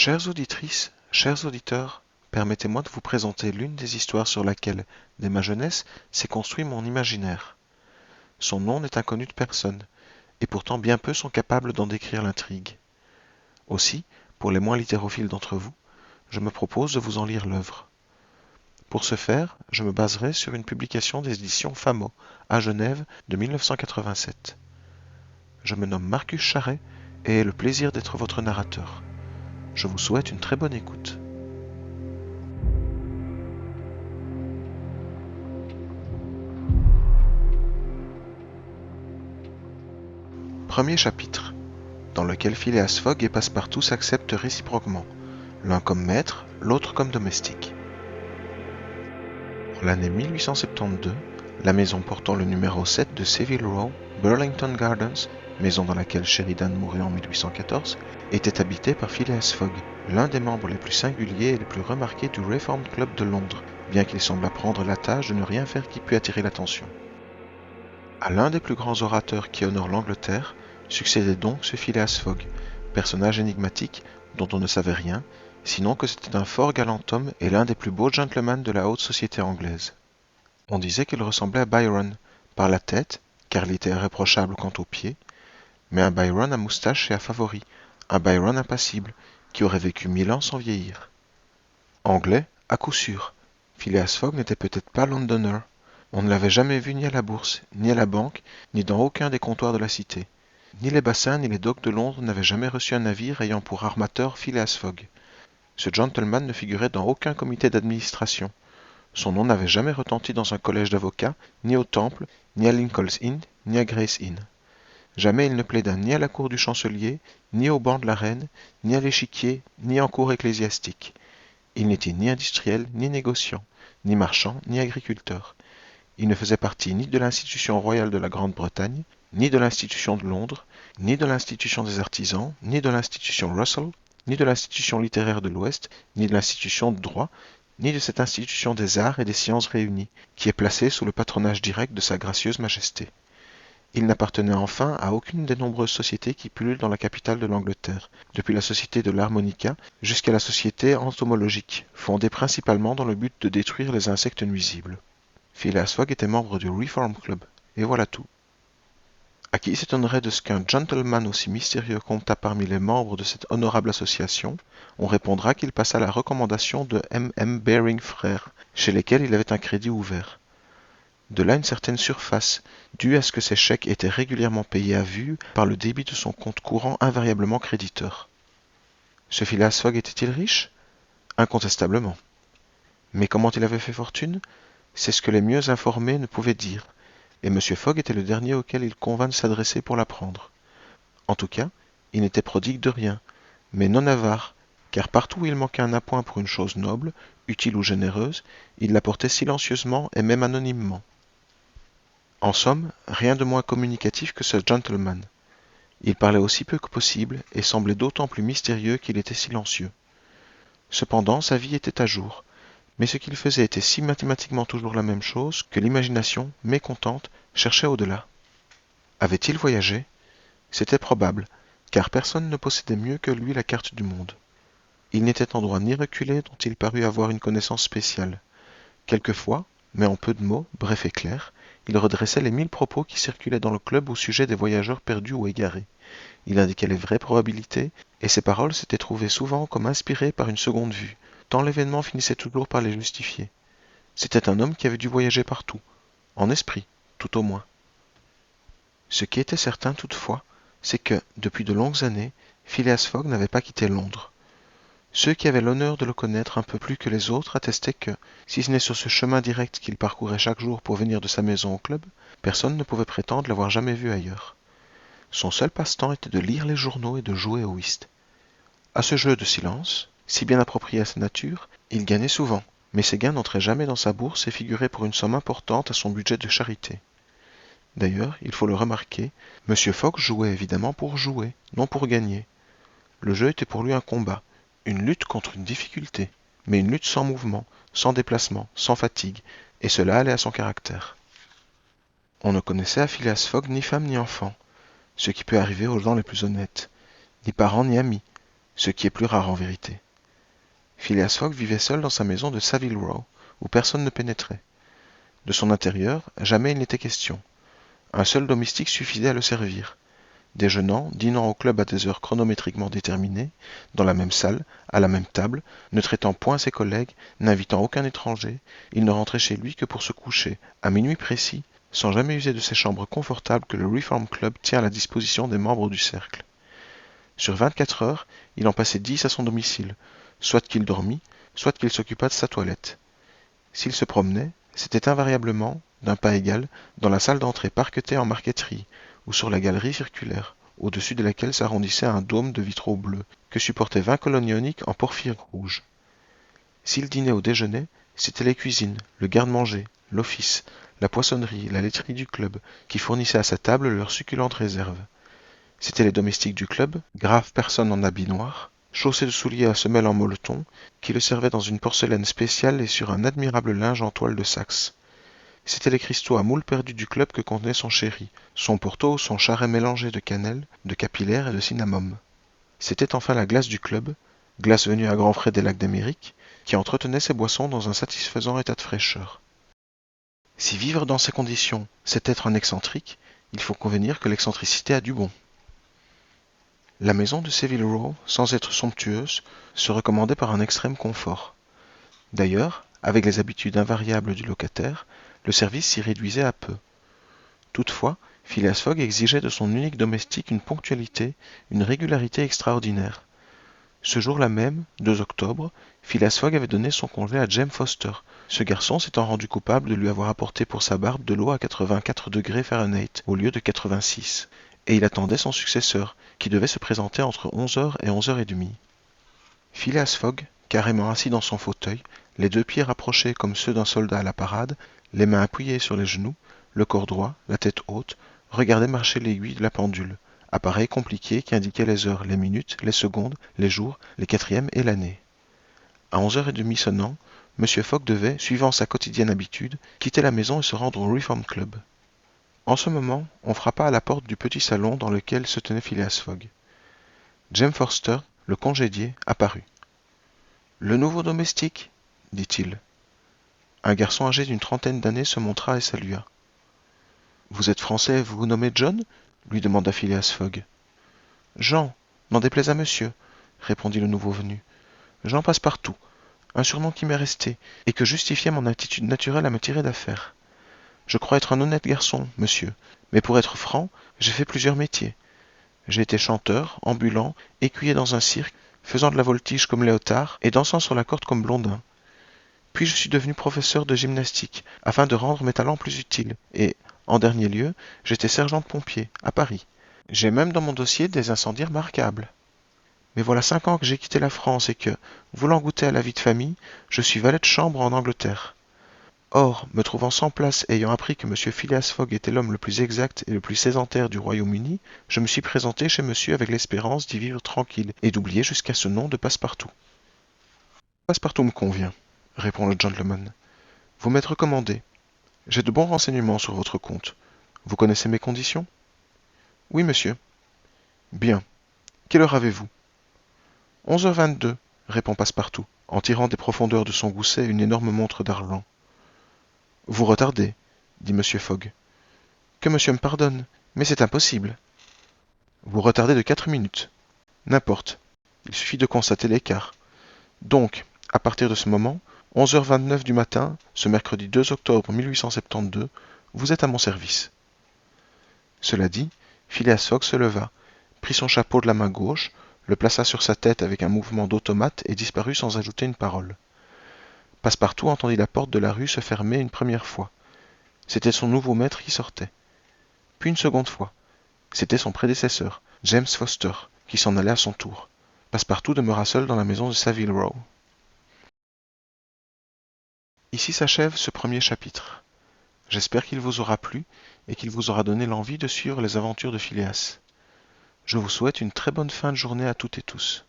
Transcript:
Chères auditrices, chers auditeurs, permettez-moi de vous présenter l'une des histoires sur laquelle, dès ma jeunesse, s'est construit mon imaginaire. Son nom n'est inconnu de personne, et pourtant bien peu sont capables d'en décrire l'intrigue. Aussi, pour les moins littérophiles d'entre vous, je me propose de vous en lire l'œuvre. Pour ce faire, je me baserai sur une publication des éditions Famo, à Genève, de 1987. Je me nomme Marcus Charret et ai le plaisir d'être votre narrateur. Je vous souhaite une très bonne écoute. Premier chapitre, dans lequel Phileas Fogg et Passepartout s'acceptent réciproquement, l'un comme maître, l'autre comme domestique. En l'année 1872, la maison portant le numéro 7 de Savile Row, Burlington Gardens, maison dans laquelle Sheridan mourut en 1814, était habitée par Phileas Fogg, l'un des membres les plus singuliers et les plus remarqués du Reform Club de Londres, bien qu'il semble prendre la tâche de ne rien faire qui pût attirer l'attention. À l'un des plus grands orateurs qui honorent l'Angleterre, succédait donc ce Phileas Fogg, personnage énigmatique dont on ne savait rien, sinon que c'était un fort galant homme et l'un des plus beaux gentlemen de la haute société anglaise. On disait qu'il ressemblait à Byron, par la tête, car il était irréprochable quant aux pieds, mais un Byron à moustache et à favoris, un Byron impassible, qui aurait vécu 1000 ans sans vieillir. Anglais, à coup sûr, Phileas Fogg n'était peut-être pas Londoner. On ne l'avait jamais vu ni à la bourse, ni à la banque, ni dans aucun des comptoirs de la cité. Ni les bassins ni les docks de Londres n'avaient jamais reçu un navire ayant pour armateur Phileas Fogg. Ce gentleman ne figurait dans aucun comité d'administration. Son nom n'avait jamais retenti dans un collège d'avocats, ni au Temple, ni à Lincoln's Inn, ni à Gray's Inn. Jamais il ne plaida ni à la cour du chancelier, ni au banc de la reine, ni à l'échiquier, ni en cour ecclésiastique. Il n'était ni industriel, ni négociant, ni marchand, ni agriculteur. Il ne faisait partie ni de l'institution royale de la Grande-Bretagne, ni de l'institution de Londres, ni de l'institution des artisans, ni de l'institution Russell, ni de l'institution littéraire de l'Ouest, ni de l'institution de droit, ni de cette institution des arts et des sciences réunies, qui est placée sous le patronage direct de sa gracieuse majesté. Il n'appartenait enfin à aucune des nombreuses sociétés qui pullulent dans la capitale de l'Angleterre, depuis la société de l'harmonica jusqu'à la société entomologique, fondée principalement dans le but de détruire les insectes nuisibles. Phileas Fogg était membre du Reform Club, et voilà tout. À qui s'étonnerait de ce qu'un gentleman aussi mystérieux comptât parmi les membres de cette honorable association, on répondra qu'il passa la recommandation de M. Baring frères, chez lesquels il avait un crédit ouvert. De là une certaine surface, due à ce que ses chèques étaient régulièrement payés à vue par le débit de son compte courant invariablement créditeur. Ce Phileas Fogg était-il riche? Incontestablement. Mais comment il avait fait fortune? C'est ce que les mieux informés ne pouvaient dire, et M. Fogg était le dernier auquel il convint de s'adresser pour l'apprendre. En tout cas, il n'était prodigue de rien, mais non avare, car partout où il manquait un appoint pour une chose noble, utile ou généreuse, il l'apportait silencieusement et même anonymement. En somme, rien de moins communicatif que ce gentleman. Il parlait aussi peu que possible, et semblait d'autant plus mystérieux qu'il était silencieux. Cependant, sa vie était à jour, mais ce qu'il faisait était si mathématiquement toujours la même chose que l'imagination, mécontente, cherchait au-delà. Avait-il voyagé? C'était probable, car personne ne possédait mieux que lui la carte du monde. Il n'était endroit ni reculé dont il parut avoir une connaissance spéciale. Quelquefois, mais en peu de mots, bref et clair, il redressait les 1000 propos qui circulaient dans le club au sujet des voyageurs perdus ou égarés. Il indiquait les vraies probabilités, et ses paroles s'étaient trouvées souvent comme inspirées par une seconde vue, tant l'événement finissait toujours par les justifier. C'était un homme qui avait dû voyager partout, en esprit, tout au moins. Ce qui était certain toutefois, c'est que, depuis de longues années, Phileas Fogg n'avait pas quitté Londres. Ceux qui avaient l'honneur de le connaître un peu plus que les autres attestaient que, si ce n'est sur ce chemin direct qu'il parcourait chaque jour pour venir de sa maison au club, personne ne pouvait prétendre l'avoir jamais vu ailleurs. Son seul passe-temps était de lire les journaux et de jouer au whist. À ce jeu de silence, si bien approprié à sa nature, il gagnait souvent, mais ses gains n'entraient jamais dans sa bourse et figuraient pour une somme importante à son budget de charité. D'ailleurs, il faut le remarquer, M. Fogg jouait évidemment pour jouer, non pour gagner. Le jeu était pour lui un combat, une lutte contre une difficulté, mais une lutte sans mouvement, sans déplacement, sans fatigue, et cela allait à son caractère. On ne connaissait à Phileas Fogg ni femme ni enfant, ce qui peut arriver aux gens les plus honnêtes, ni parents ni amis, ce qui est plus rare en vérité. Phileas Fogg vivait seul dans sa maison de Savile Row, où personne ne pénétrait. De son intérieur, jamais il n'était question. Un seul domestique suffisait à le servir. Déjeunant, dînant au club à des heures chronométriquement déterminées, dans la même salle, à la même table, ne traitant point ses collègues, n'invitant aucun étranger, il ne rentrait chez lui que pour se coucher, à minuit précis, sans jamais user de ces chambres confortables que le Reform Club tient à la disposition des membres du cercle. Sur 24 heures, il en passait 10 à son domicile, soit qu'il dormît, soit qu'il s'occupât de sa toilette. S'il se promenait, c'était invariablement, d'un pas égal, dans la salle d'entrée parquetée en marqueterie, ou sur la galerie circulaire, au-dessus de laquelle s'arrondissait un dôme de vitraux bleus, que supportaient 20 colonnes ioniques en porphyre rouge. S'il dînait ou déjeunait, c'étaient les cuisines, le garde-manger, l'office, la poissonnerie, la laiterie du club, qui fournissaient à sa table leurs succulentes réserves. C'étaient les domestiques du club, graves personnes en habits noirs, chaussés de souliers à semelles en molleton, qui le servaient dans une porcelaine spéciale et sur un admirable linge en toile de Saxe. C'étaient les cristaux à moules perdus du club que contenait son chéri, son porto, son charret mélangé de cannelle, de capillaire et de cinnamome. C'était enfin la glace du club, glace venue à grands frais des lacs d'Amérique, qui entretenait ses boissons dans un satisfaisant état de fraîcheur. Si vivre dans ces conditions, c'est être un excentrique, il faut convenir que l'excentricité a du bon. La maison de Savile Row, sans être somptueuse, se recommandait par un extrême confort. D'ailleurs, avec les habitudes invariables du locataire, le service s'y réduisait à peu. Toutefois, Phileas Fogg exigeait de son unique domestique une ponctualité, une régularité extraordinaires. Ce jour-là même, 2 octobre, Phileas Fogg avait donné son congé à Jem Foster, ce garçon s'étant rendu coupable de lui avoir apporté pour sa barbe de l'eau à 84 degrés Fahrenheit au lieu de 86, et il attendait son successeur, qui devait se présenter entre 11h et 11h30. Phileas Fogg, carrément assis dans son fauteuil, les 2 pieds rapprochés comme ceux d'un soldat à la parade, les mains appuyées sur les genoux, le corps droit, la tête haute, regardait marcher l'aiguille de la pendule, appareil compliqué qui indiquait les heures, les minutes, les secondes, les jours, les quatrièmes et l'année. À 11h30 sonnant, M. Fogg devait, suivant sa quotidienne habitude, quitter la maison et se rendre au Reform Club. En ce moment, on frappa à la porte du petit salon dans lequel se tenait Phileas Fogg. Jem Foster, le congédié, apparut. « Le nouveau domestique » dit-il. Un garçon âgé d'une trentaine d'années se montra et salua. « Vous êtes français et vous vous nommez John » lui demanda Phileas Fogg. « Jean, n'en déplaise à monsieur, » répondit le nouveau venu. « Jean Passepartout, un surnom qui m'est resté, et que justifiait mon attitude naturelle à me tirer d'affaire. Je crois être un honnête garçon, monsieur, mais pour être franc, j'ai fait plusieurs métiers. J'ai été chanteur, ambulant, écuyer dans un cirque, faisant de la voltige comme Léotard et dansant sur la corde comme Blondin. Puis je suis devenu professeur de gymnastique, afin de rendre mes talents plus utiles, et, en dernier lieu, j'étais sergent de pompier, à Paris. J'ai même dans mon dossier des incendies remarquables. Mais voilà 5 ans que j'ai quitté la France et que, voulant goûter à la vie de famille, je suis valet de chambre en Angleterre. Or, me trouvant sans place et ayant appris que M. Phileas Fogg était l'homme le plus exact et le plus sédentaire du Royaume-Uni, je me suis présenté chez monsieur avec l'espérance d'y vivre tranquille et d'oublier jusqu'à ce nom de Passepartout. Passepartout me convient, répond le gentleman. Vous m'êtes recommandé. J'ai de bons renseignements sur votre compte. Vous connaissez mes conditions? Oui, monsieur. Bien. Quelle heure avez-vous? 11h22, répond Passepartout, en tirant des profondeurs de son gousset une énorme montre d'argent. Vous retardez, dit M. Fogg. Que monsieur me pardonne, mais c'est impossible. Vous retardez de 4 minutes. N'importe. Il suffit de constater l'écart. Donc, à partir de ce moment, 11h29 du matin, ce mercredi 2 octobre 1872, vous êtes à mon service. Cela dit, Phileas Fogg se leva, prit son chapeau de la main gauche, le plaça sur sa tête avec un mouvement d'automate et disparut sans ajouter une parole. Passepartout entendit la porte de la rue se fermer une première fois. C'était son nouveau maître qui sortait. Puis une seconde fois. C'était son prédécesseur, James Foster, qui s'en allait à son tour. Passepartout demeura seul dans la maison de Savile Row. Ici s'achève ce premier chapitre. J'espère qu'il vous aura plu et qu'il vous aura donné l'envie de suivre les aventures de Phileas. Je vous souhaite une très bonne fin de journée à toutes et tous.